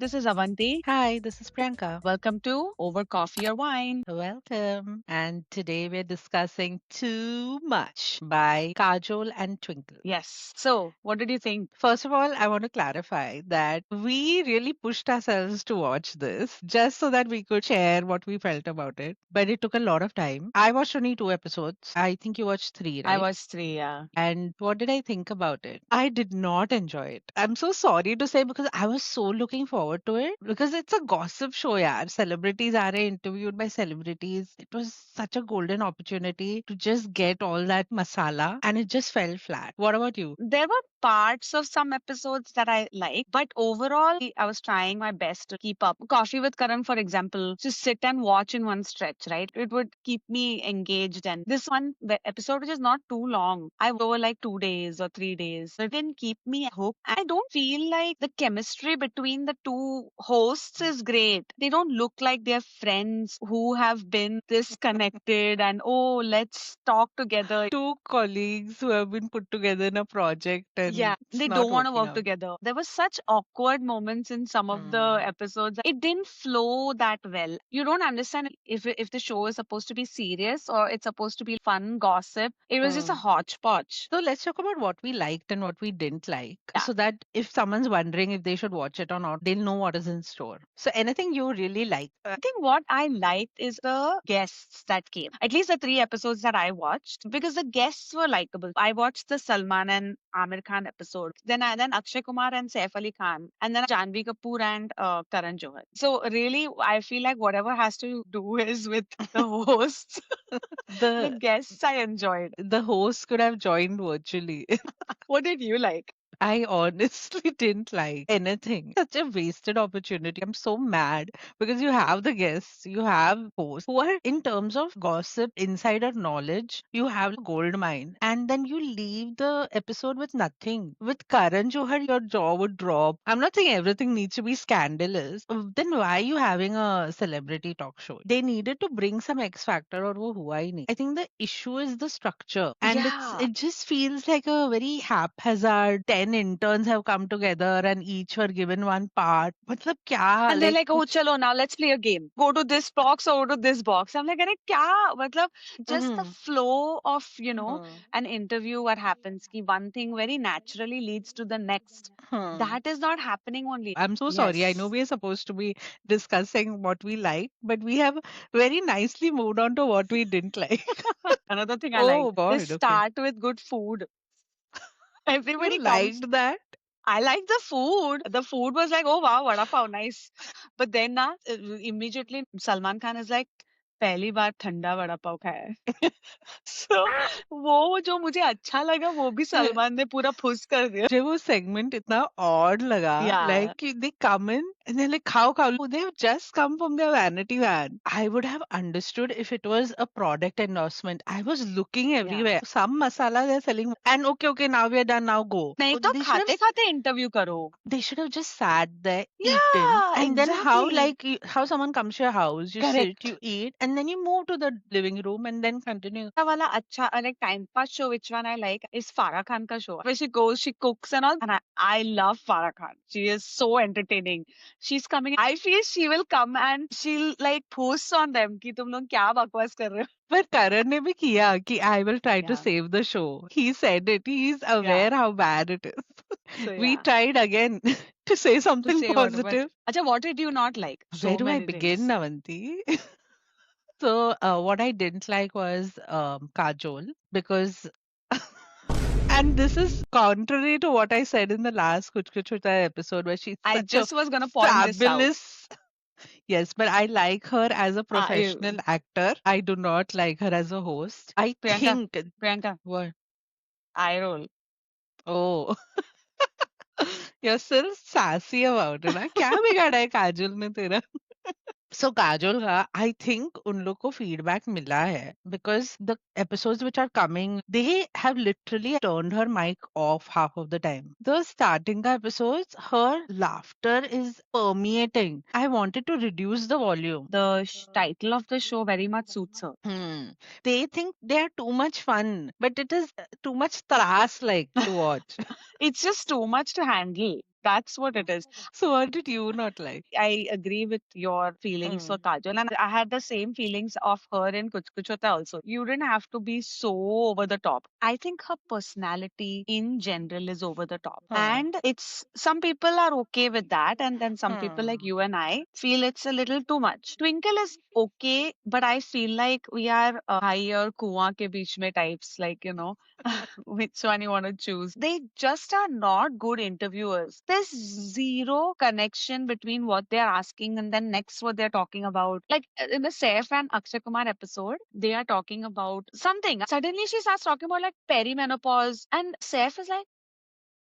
This is Avanti. Hi, this is Priyanka. Welcome to Over Coffee or Wine. Welcome. And today we're discussing Too Much by Kajol and Twinkle. Yes. So, what did you think? First of all, I want to clarify that we really pushed ourselves to watch this just so that we could share what we felt about it. But it took a lot of time. I watched only 2 episodes. I think you watched three, I right? was three, yeah. And what did I think about it? I did not enjoy it. I'm so sorry to say because I was so looking forward to it because it's a gossip show, yeah. Celebrities are interviewed by celebrities. It was such a golden opportunity to just get all that masala and it just fell flat. What about you? There were parts of some episodes that I liked, but overall, I was trying my best to keep up. Coffee with Karan, for example, just sit and watch in one stretch, right? It would keep me engaged. And this one episode, which is not too long, I over like 2 days or 3 days. It didn't keep me hooked. I don't feel like the chemistry between the two hosts is great. They don't look like they're friends who have been disconnected and, oh, let's talk together. Two colleagues who have been put together in a project and Yeah, it's they not don't want to working work out. together. There were such awkward moments in some of the Hmm. episodes. It didn't flow that well. You don't understand if the show is supposed to be serious or it's supposed to be fun gossip. It was just a Hmm. hodgepodge. So let's talk about what we liked and what we didn't like Yeah. so that if someone's wondering if they should watch it or not, they'll know what is in store. So anything you really like? I think what I liked is the guests that came. At least the three episodes that I watched, because the guests were likable. I watched the Salman and Amir Khan episode, then Akshay Kumar and Saif Ali Khan, and then Janvi Kapoor and Karan Johar. So really, I feel like whatever has to do is with the hosts. The the guests I enjoyed. the host could have joined virtually. What did you like? I honestly didn't like anything. Such a wasted opportunity. I'm so mad because you have the guests, you have hosts who are, in terms of gossip, insider knowledge, you have a gold mine. And then you leave the episode with nothing. With Karan Johar, your jaw would drop. I'm not saying everything needs to be scandalous. Then why are you having a celebrity talk show? They needed to bring some X factor or wo hua hi nahi. I think the issue is the structure. And Yeah. it just feels like a very haphazard 10 interns have come together and each were given one part. Matlab kya? And they're Like like, oh, chalo, now let's play a game. Go to this box or go to this box. I'm like, Arey, kya? Matlab, just the mhm, flow of, mhm, an interview, what happens, ki one thing very naturally leads to the next. hmm. That is not happening only. I'm so sorry. I know Yes. we are supposed to be discussing what we like, but we have very nicely moved on to what we didn't like. Another thing I like, Oh they God, okay. start with good food. You Everybody comes. liked that? I like the food. The food was like, oh wow, vada pav, nice. But then immediately Salman Khan is like, पहली बार ठंडा वड़ा पाव खाया है. So वो जो मुझे अच्छा लगा वो भी सलमान ने पूरा फुस कर दिया. मुझे वो segment इतना odd लगा Yeah. like they come in and they're like खाओ they have just come from their vanity van. I would have understood if it was a product endorsement. I was looking Yeah. everywhere, some masala they're selling and okay, now we are done, now go. नहीं तो They should have खाते खाते interview करो. just sat there, eaten, Yeah, and then how exactly. like how someone comes to your house, you sit, Correct. you eat, and then you move to the living room and then continue. ऐसा वाला अच्छा like time pass show which one I like is Farah Khan ka show where she goes, she cooks and all, and I love Farah Khan. She is so entertaining. She's coming. I feel she will come and she'll like post on them कि तुम लोग क्या बकवास कर रहे हो. पर करण ने भी किया कि I will try to Yeah, save the show. He said it. He's yeah. aware how bad it is. So We yeah, tried again to say to something say whatever. positive. Acha, what did you not like? Where So do I many begin, things. Navanti? So, what I didn't like was Kajol because, and this is contrary to what I said in the last Kuch Kuch Hota Hai episode, where she's I such a just was gonna point this out. fabulous. Yes, but I like her as a professional You, actor. I do not like her as a host. I Priyanka, think Priyanka, what? eye roll. Oh, you're still sassy about it. ना? क्या बिगाड़ा है काजल ने तेरा? So Kajol का I think उन लोग को feedback मिला है because the episodes which are coming they have literally turned her mic off half of the time. The starting का episodes her laughter is permeating. I wanted to reduce the volume. The title of the show very much suits her. They think they are too much fun, but it is too much tras like to watch. It's just too much to handle. That's what it is. So what did you not like? I agree with your feelings for Mm. Kajol, and I had the same feelings of her in Kuch Kuch Hota also. You didn't have to be so over the top. I think her personality in general is over the top, Hmm. and it's some people are okay with that, and then some people like Hmm. you and I feel it's a little too much. Twinkle is okay, but I feel like we are higher kuan ke beech mein types, like which one you want to choose. They just are not good interviewers. There's zero connection between what they're asking and then next what they're talking about. Like in the Saif and Akshay Kumar episode, they are talking about something. Suddenly she starts talking about like perimenopause, and Saif is like,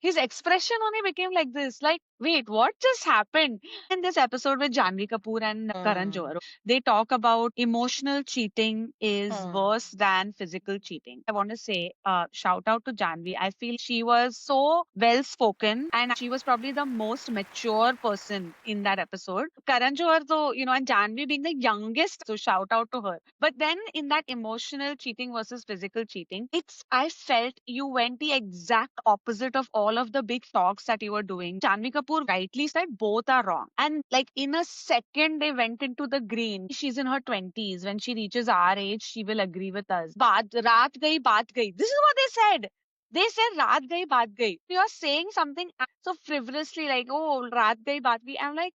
his expression only became like this, like, wait, what just happened? In this episode with Janvi Kapoor and Karan Hmm. Johar, they talk about emotional cheating is Hmm. worse than physical cheating. I want to say, shout out to Janvi. I feel she was so well spoken and she was probably the most mature person in that episode. Karan Johar, though, and Janvi being the youngest, so shout out to her. But then in that emotional cheating versus physical cheating, I felt you went the exact opposite of all of the big talks that you were doing. Janvi Kapoor rightly said both are wrong. And like in a second, they went into the green. She's in her 20s. When she reaches our age, she will agree with us. Raat gayi, baat gayi. This is what they said. They said raat gayi, baat gayi. You're saying something so frivolously like, oh, raat gayi, baat gayi. I'm like,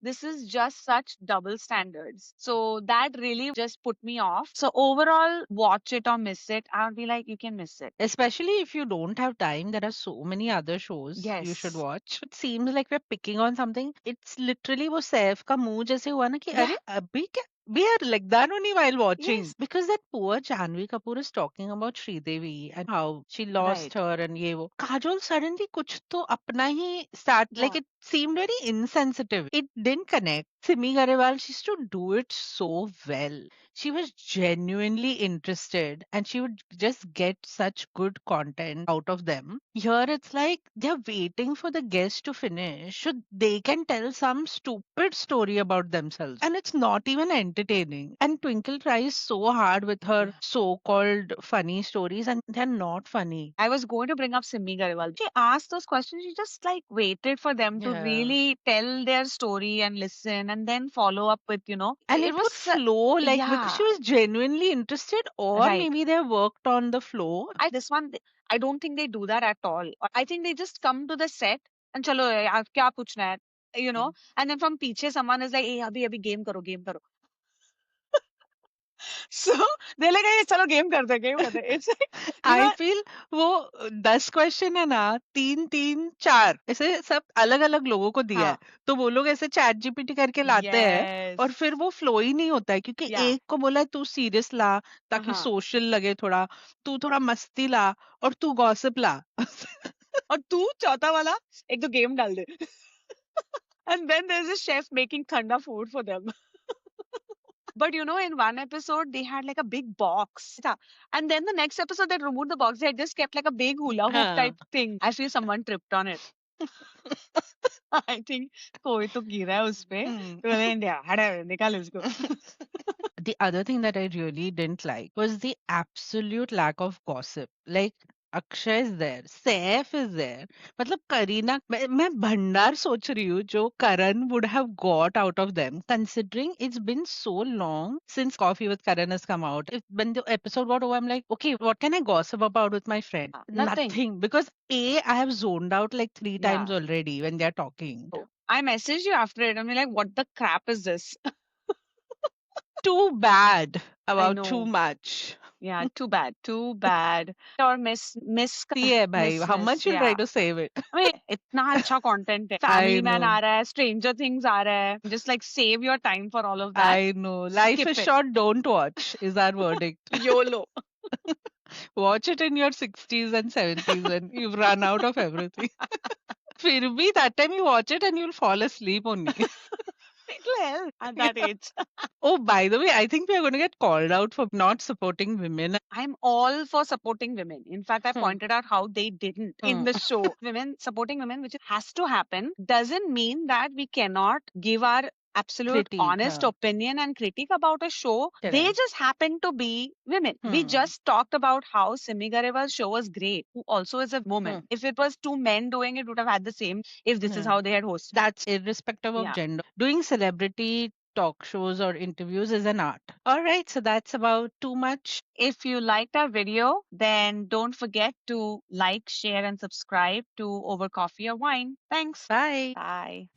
this is just such double standards. So that really just put me off. So overall, watch it or miss it. I'll be like, you can miss it. Especially if you don't have time, there are so many other shows you should Yes. watch. It seems like we're picking on something. It's literally वो सैफ का मुंह जैसे हुआ ना कि Yeah. अरे अभी क्या we are like that only while watching Yes. because that poor Janvi Kapoor is talking about Sridevi and how she lost Right. her and ये वो Kajol suddenly कुछ तो अपना ही start like Yeah. it seemed very insensitive. It didn't connect. Simi Garewal, she used to do it so well. She was genuinely interested and she would just get such good content out of them. Here it's like they're waiting for the guest to finish so they can tell some stupid story about themselves. And it's not even entertaining. And Twinkle tries so hard with her Yeah. so called funny stories and they're not funny. I was going to bring up Simi Garewal. She asked those questions. She just like waited for them to Yeah. really tell their story and listen and then follow up with, And it it was, would flow like because yeah, she was genuinely interested, or right. maybe they worked on the flow. This one, I don't think they do that at all. I think they just come to the set and chalo yaar, kya पूछना है, and then from पीछे someone is like, hey, अभी game करो, game करो. So they're like, hey, चलो game करते हैं, game करते हैं. It's like, you I know, feel वो 10 क्वेश्चन है ना 3 3 4 ऐसे सब अलग अलग लोगों को दिया है हाँ, तो वो लोग ऐसे चैट जीपीटी करके लाते हैं और yes, फिर वो फ्लो ही नहीं होता है क्योंकि yeah, एक को बोला है तू सीरियस ला ताकि हाँ. सोशल लगे थोड़ा तू थोड़ा मस्ती ला और तू गॉसिप ला और तू चौथा वाला एक तो game डाल दे. And then there's a chef making thanda food for them. But in one episode, they had like a big box. And then the next episode, they removed the box. They had just kept like a big hula hoop हाँ type thing. I feel someone tripped on it. I think कोई तो गिरा है उस पे. हम्म तो बोले India हटा निकाल इसको. The other thing that I really didn't like was the absolute lack of gossip. Like Akshay is there, Saif is there. मतलब करीना मैं भंडार सोच रही हूँ जो Karan would have got out of them considering it's been so long since Coffee with Karan has come out. When the episode got over, I'm like, okay, what can I gossip about with my friend? Nothing. Nothing. Because A, I have zoned out like 3 times Yeah. already when they're talking. So I messaged you after it. I'm like, what the crap is this? Too bad I about too know. much. Yeah, too bad. Too bad. Or Yeah, bhai. How miss. much you'll try Yeah. to save it? I mean, इतना अच्छा content है. I Family Man know. आ रहा है, Stranger Things आ रहा है. Just like save your time for all of that. I know. Life Skip is it. short, don't watch, is our verdict. YOLO. Watch it in your 60s and 70s when you've run out of everything. फिर भी that time you watch it and you'll fall asleep only. It'll help at that age. Oh, by the way, I think we are going to get called out for not supporting women. I'm all for supporting women. In fact, I Hmm. pointed out how they didn't in Hmm. the show. Women supporting women, which has to happen, doesn't mean that we cannot give our absolute critique. honest opinion and critique about a show. They Correct. just happen to be women. We Hmm. just talked about how Simi Gareval's show was great, who also is a Hmm. woman. If it was two men doing it, would have had the same if this is Yeah. how they had hosted. That's irrespective of Yeah. gender. Doing celebrity talk shows or interviews is an art. All right, so that's about too much. If you liked our video, then don't forget to like, share, and subscribe to Over Coffee or Wine. Thanks. Bye. Bye.